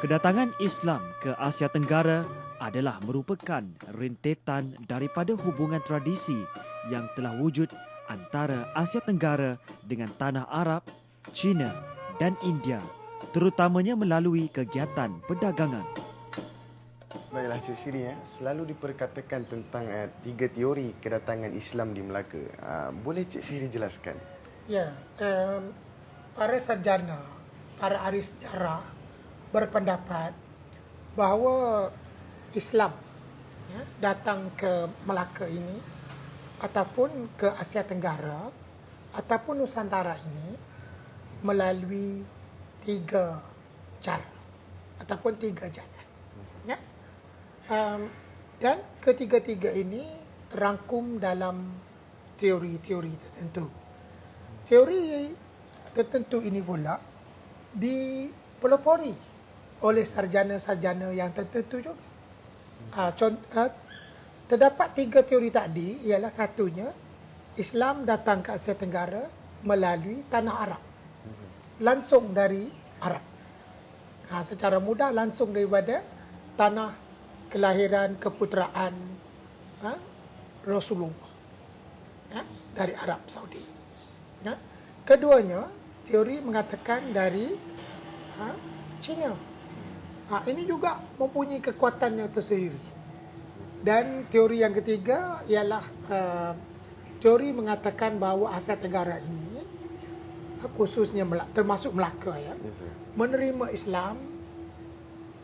Kedatangan Islam ke Asia Tenggara adalah merupakan rentetan daripada hubungan tradisi yang telah wujud antara Asia Tenggara dengan tanah Arab, China dan India, terutamanya melalui kegiatan perdagangan. Baiklah Cik Siri, selalu diperkatakan tentang 3 teori kedatangan Islam di Melaka. Boleh Cik Siri jelaskan? Ya, para sarjana, para ahli sejarah berpendapat bahawa Islam datang ke Melaka ini ataupun ke Asia Tenggara ataupun Nusantara ini melalui 3 cara ataupun 3 jalan. Ya. Dan ketiga-tiga ini terangkum dalam teori-teori tertentu. Teori tertentu ini pula dipelopori oleh sarjana-sarjana yang tertentu juga. Terdapat 3 teori tadi, ialah satunya Islam datang ke Asia Tenggara melalui tanah Arab, langsung dari Arab. Secara mudah langsung daripada tanah kelahiran keputeraan Rasulullah, dari Arab Saudi. Keduanya, teori mengatakan dari China. Ini juga mempunyai kekuatannya tersendiri. Dan teori yang ketiga ialah teori mengatakan bahawa Asia Tenggara ini, khususnya termasuk Melaka, menerima Islam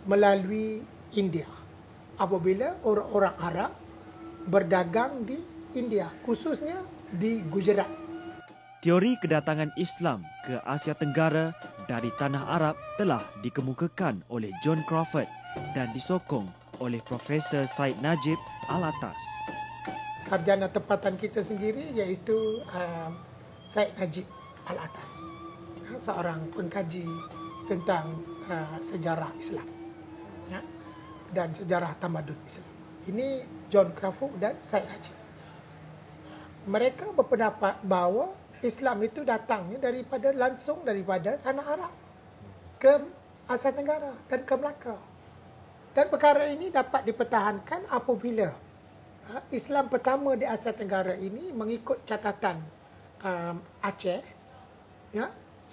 melalui India apabila orang-orang Arab berdagang di India, khususnya di Gujarat. Teori kedatangan Islam ke Asia Tenggara dari tanah Arab telah dikemukakan oleh John Crawfurd dan disokong oleh Profesor Syed Najib Alatas. Sarjana tempatan kita sendiri iaitu Syed Najib Alatas, seorang pengkaji tentang sejarah Islam dan sejarah tamadun Islam. Ini John Crawfurd dan Syed Najib. Mereka berpendapat bahawa Islam itu datangnya langsung daripada tanah Arab ke Asia Tenggara dan ke Melaka. Dan perkara ini dapat dipertahankan apabila Islam pertama di Asia Tenggara ini mengikut catatan Aceh.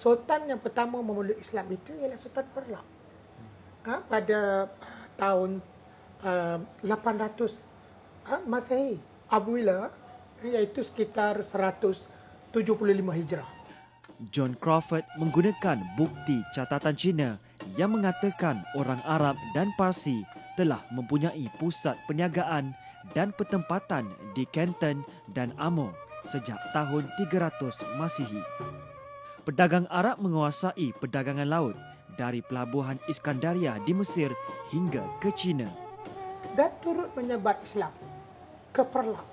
Sultan yang pertama memeluk Islam itu ialah Sultan Perlak. Pada tahun 800 Masehi, apabila iaitu sekitar 175 Hijrah. John Crawfurd menggunakan bukti catatan Cina yang mengatakan orang Arab dan Parsi telah mempunyai pusat perniagaan dan pertempatan di Canton dan Amur sejak tahun 300 Masihi. Pedagang Arab menguasai perdagangan laut dari pelabuhan Iskandaria di Mesir hingga ke China. Dan turut menyebar Islam ke Perlak.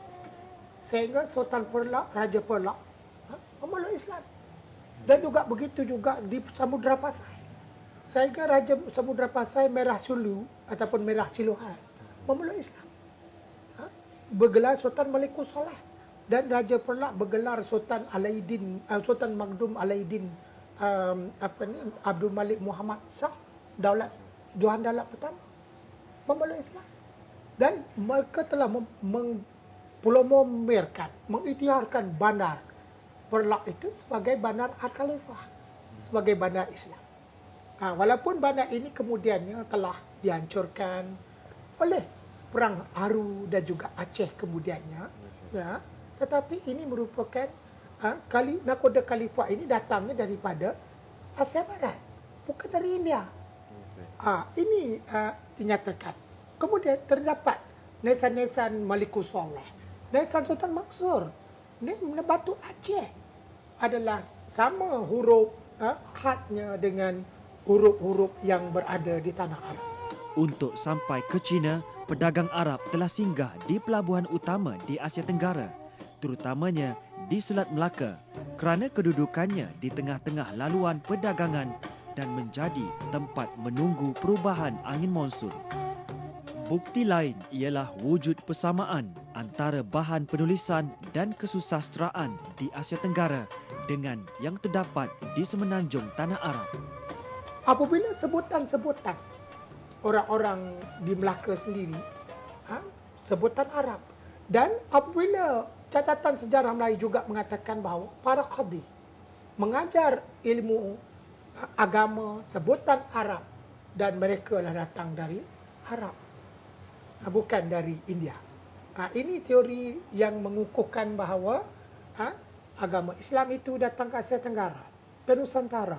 Sehingga Sultan Perlak, Raja Perlak, memeluk Islam. Dan juga begitu juga di Samudra Pasai. Sehingga Raja Samudra Pasai Merah Sulu ataupun Merah Siluhan memeluk Islam. Bergelar Sultan Malikus Salah. Dan Raja Perlak bergelar Sultan Alaidin, Sultan Magdum Alaidin Abdul Malik Muhammad Shah, Johan Daulat pertama, memeluk Islam. Dan mereka telah mengikhtiarkan bandar Perlak itu sebagai bandar Al-Khalifah, sebagai bandar Islam. Walaupun bandar ini kemudiannya telah dihancurkan oleh Perang Aru dan juga Aceh kemudiannya, tetapi ini merupakan nakoda Khalifah ini datangnya daripada Asia Barat, bukan dari India. Ini dinyatakan. Kemudian terdapat nesan-nesan Malikus Salah, nesan Sultan Mansur. Batu Aceh adalah sama huruf hadnya dengan huruf-huruf yang berada di tanah Arab. Untuk sampai ke China, pedagang Arab telah singgah di pelabuhan utama di Asia Tenggara, terutamanya di Selat Melaka, kerana kedudukannya di tengah-tengah laluan perdagangan dan menjadi tempat menunggu perubahan angin monsun. Bukti lain ialah wujud persamaan antara bahan penulisan dan kesusastraan di Asia Tenggara dengan yang terdapat di semenanjung Tanah Arab. Apabila sebutan-sebutan orang-orang di Melaka sendiri sebutan Arab. Dan apabila catatan sejarah Melayu juga mengatakan bahawa para qadi mengajar ilmu agama sebutan Arab dan mereka lah datang dari Arab, bukan dari India. Ini teori yang mengukuhkan bahawa agama Islam itu datang ke Asia Tenggara, ke Nusantara,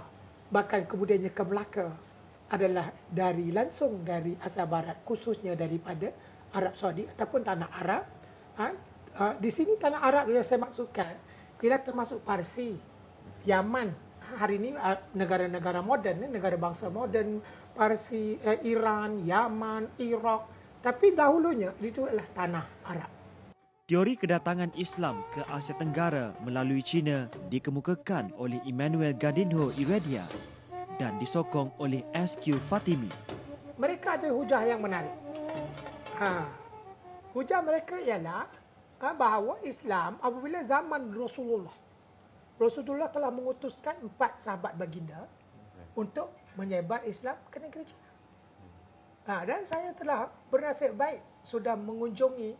bahkan kemudiannya ke Melaka adalah langsung dari Asia Barat, khususnya daripada Arab Saudi ataupun tanah Arab. Di sini tanah Arab yang saya maksudkan ialah termasuk Parsi, Yaman. Hari ini negara-negara moden, negara bangsa moden, Parsi, Iran, Yaman, Iraq. Tapi dahulunya itu adalah tanah Arab. Teori kedatangan Islam ke Asia Tenggara melalui China dikemukakan oleh Emmanuel Gadinho Iwedia dan disokong oleh S.Q. Fatimi. Mereka ada hujah yang menarik. Hujah mereka ialah bahawa Islam apabila zaman Rasulullah telah mengutuskan 4 sahabat baginda untuk menyebar Islam ke negeri China. Dan saya telah bernasib baik sudah mengunjungi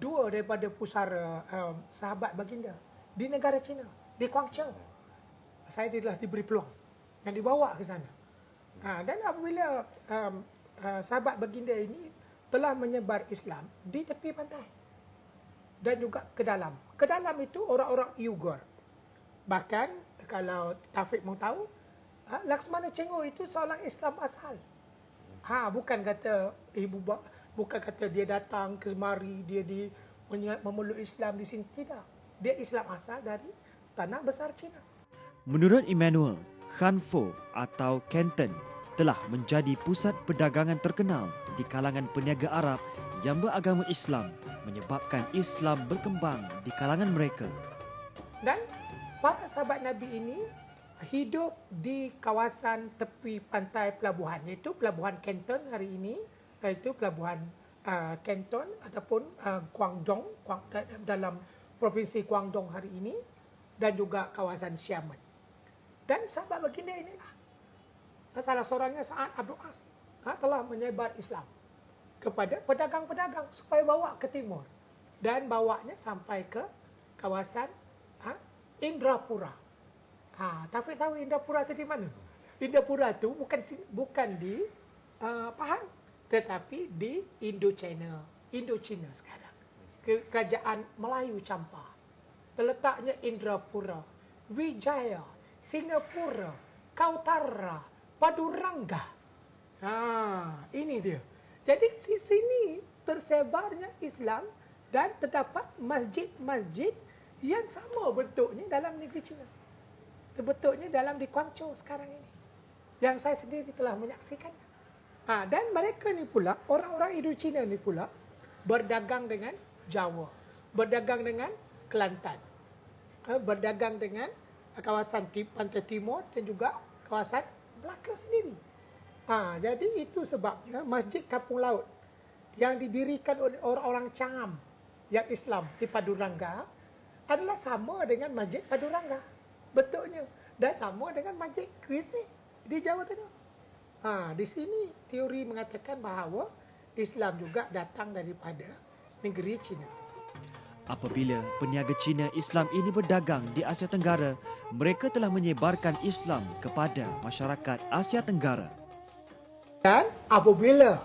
2 daripada pusara sahabat baginda di negara China, di Guangzhou. Saya telah diberi peluang yang dibawa ke sana. Dan apabila sahabat baginda ini telah menyebar Islam di tepi pantai dan juga ke dalam. Ke dalam itu orang-orang Uyghur. Bahkan kalau Taufik mau tahu, Laksmana Cengho itu seorang Islam asal. Bukan kata bukan kata dia datang ke semari, dia memeluk Islam di sini, tidak. Dia Islam asal dari tanah besar China. Menurut Emmanuel, Hanfo atau Canton telah menjadi pusat perdagangan terkenal di kalangan peniaga Arab yang beragama Islam, menyebabkan Islam berkembang di kalangan mereka. Dan para sahabat Nabi ini hidup di kawasan tepi pantai pelabuhan, iaitu Pelabuhan Canton hari ini, iaitu Pelabuhan Canton ataupun Guangdong dalam Provinsi Guangdong hari ini, dan juga kawasan Xiamen. Dan sahabat baginda inilah, salah seorangnya Sa'ad Abdul As, telah menyebar Islam kepada pedagang-pedagang supaya bawa ke timur dan bawanya sampai ke kawasan Indrapura. Taufik tahu Indrapura itu di mana? Indrapura itu bukan di Pahang, tetapi di Indochina sekarang. Kerajaan Melayu campur. Terletaknya Indrapura, Wijaya, Singapura, Kautara, Padurangga. Ini dia. Jadi di sini tersebarnya Islam dan terdapat masjid-masjid yang sama bentuknya dalam negeri China. Bentuknya dalam di Guangzhou sekarang ini. Yang saya sendiri telah menyaksikannya. Dan mereka ni pula, orang-orang Indochina ni pula, berdagang dengan Jawa, berdagang dengan Kelantan, berdagang dengan kawasan pantai timur dan juga kawasan Melaka sendiri. Jadi itu sebabnya Masjid Kampung Laut yang didirikan oleh orang-orang Cham yang Islam di Padurangga adalah sama dengan Masjid Padurangga bentuknya, dan sama dengan Masjid Gresik di Jawa Tengah. Di sini teori mengatakan bahawa Islam juga datang daripada negeri China. Apabila peniaga Cina Islam ini berdagang di Asia Tenggara, mereka telah menyebarkan Islam kepada masyarakat Asia Tenggara. Dan apabila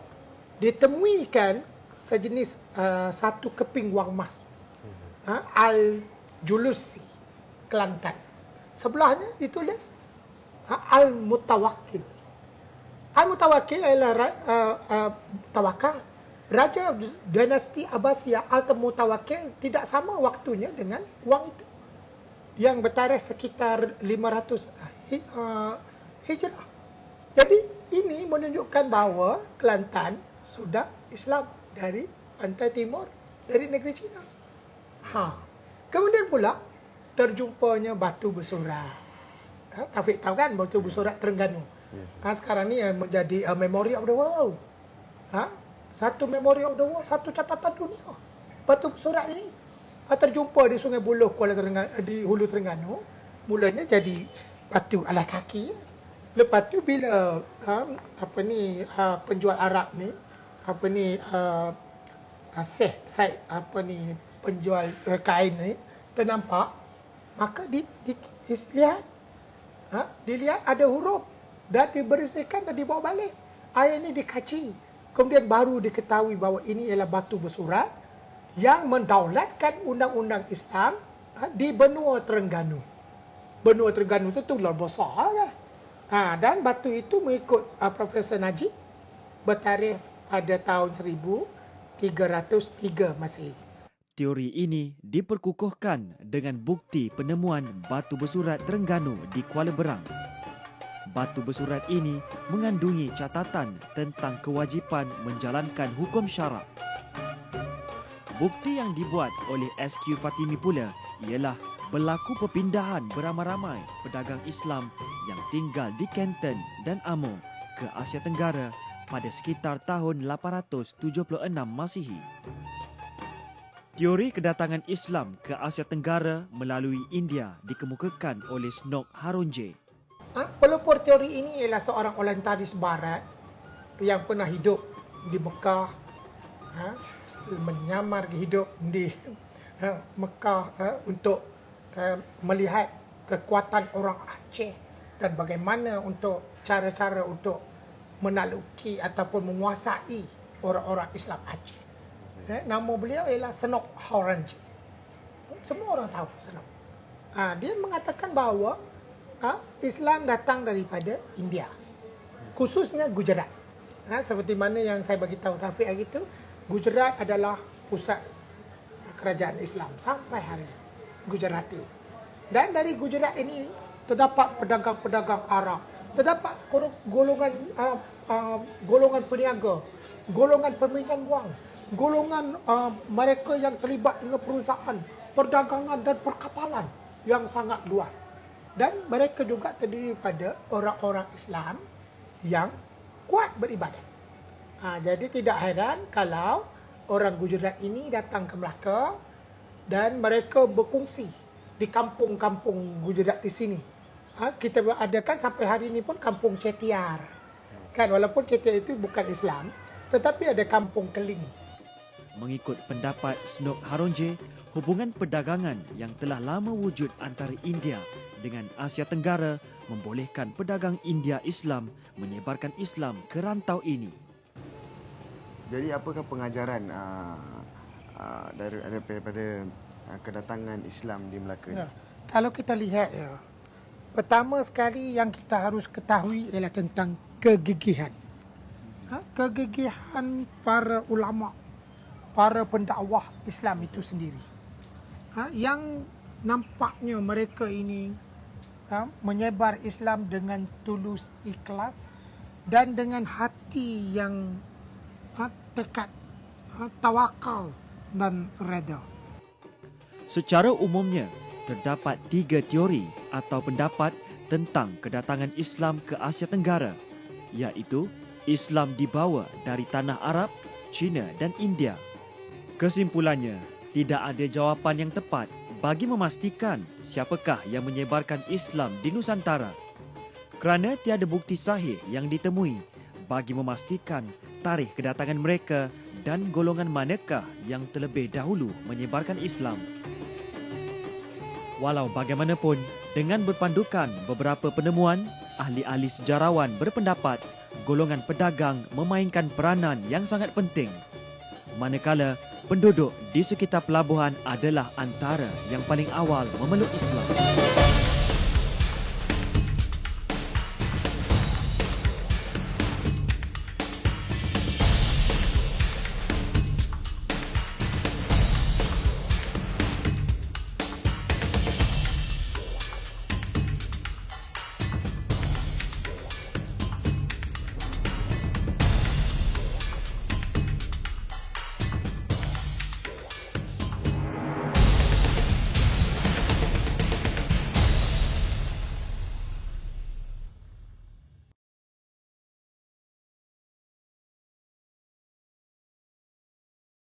ditemuikan sejenis satu keping wang emas, Al-Julusi, Kelantan, sebelahnya ditulis Al-Mutawakkil. Al-Mutawakkil adalah tawakal. Raja dinasti Abbasiyah Al-Mutawakkil tidak sama waktunya dengan wang itu yang bertarikh sekitar 500 Hijrah. Jadi ini menunjukkan bahawa Kelantan sudah Islam dari pantai timur, dari negeri China. Kemudian pula terjumpanya batu bersorak. Taufik tahu kan batu bersorak Terengganu. Sekarang ni menjadi memory of the world. Satu memory of the world, satu catatan dunia. Batu bersorak ni terjumpa di Sungai Buloh, di Hulu Terengganu. Mulanya jadi batu alas kaki. Lepas tu bila penjual Arab ni Said penjual kain ni ternampak, maka dilihat ada huruf dan dibersihkan dan dibawa balik. Air ni dikaci. Kemudian baru diketahui bahawa ini ialah batu bersurat yang mendaulatkan undang-undang Islam di benua Terengganu. Benua Terengganu itu luar besar lah. Dan batu itu mengikut Profesor Najib bertarikh pada tahun 1303 Masehi. Teori ini diperkukuhkan dengan bukti penemuan batu bersurat Terengganu di Kuala Berang. Batu bersurat ini mengandungi catatan tentang kewajipan menjalankan hukum syarak. Bukti yang dibuat oleh SQ Fatimi pula ialah berlaku perpindahan beramai-ramai pedagang Islam yang tinggal di Kenton dan Amur ke Asia Tenggara pada sekitar tahun 876 Masihi. Teori kedatangan Islam ke Asia Tenggara melalui India dikemukakan oleh Snok Harunje. Pelopor teori ini ialah seorang orientalis barat yang pernah hidup di Mekah, menyamar hidup di Mekah untuk melihat kekuatan orang Aceh dan bagaimana untuk cara-cara untuk menakluki ataupun menguasai orang-orang Islam Aceh. Nama beliau ialah Snok Harunje. Semua orang tahu Snok. Dia mengatakan bahawa Islam datang daripada India, khususnya Gujarat. Seperti mana yang saya bagi tahu Taufik hari itu, Gujarat adalah pusat kerajaan Islam sampai hari ini, Gujarati. Dan dari Gujarat ini terdapat pedagang-pedagang Arab, terdapat golongan peniaga, golongan peminjam wang, golongan mereka yang terlibat dengan perusahaan, perdagangan dan perkapalan yang sangat luas. Dan mereka juga terdiri pada orang-orang Islam yang kuat beribadat. Jadi tidak heran kalau orang Gujarat ini datang ke Melaka dan mereka berkongsi di kampung-kampung Gujarat di sini. Kita adakan sampai hari ini pun kampung Chettiar. Kan, walaupun Chettiar itu bukan Islam, tetapi ada kampung Keling. Mengikut pendapat Snok Harunje, hubungan perdagangan yang telah lama wujud antara India dengan Asia Tenggara membolehkan pedagang India Islam menyebarkan Islam ke rantau ini. Jadi apakah pengajaran daripada kedatangan Islam di Melaka ini? Kalau kita lihat, pertama sekali yang kita harus ketahui ialah tentang kegigihan. Kegigihan para ulama, para pendakwah Islam itu sendiri. Yang nampaknya mereka ini menyebar Islam dengan tulus ikhlas dan dengan hati yang tekad, tawakal dan reda. Secara umumnya, terdapat 3 teori atau pendapat tentang kedatangan Islam ke Asia Tenggara, iaitu Islam dibawa dari tanah Arab, China dan India. Kesimpulannya, tidak ada jawapan yang tepat bagi memastikan siapakah yang menyebarkan Islam di Nusantara, kerana tiada bukti sahih yang ditemui bagi memastikan tarikh kedatangan mereka dan golongan manakah yang terlebih dahulu menyebarkan Islam. Walau bagaimanapun, dengan berpandukan beberapa penemuan, ahli-ahli sejarawan berpendapat golongan pedagang memainkan peranan yang sangat penting. Manakala penduduk di sekitar pelabuhan adalah antara yang paling awal memeluk Islam.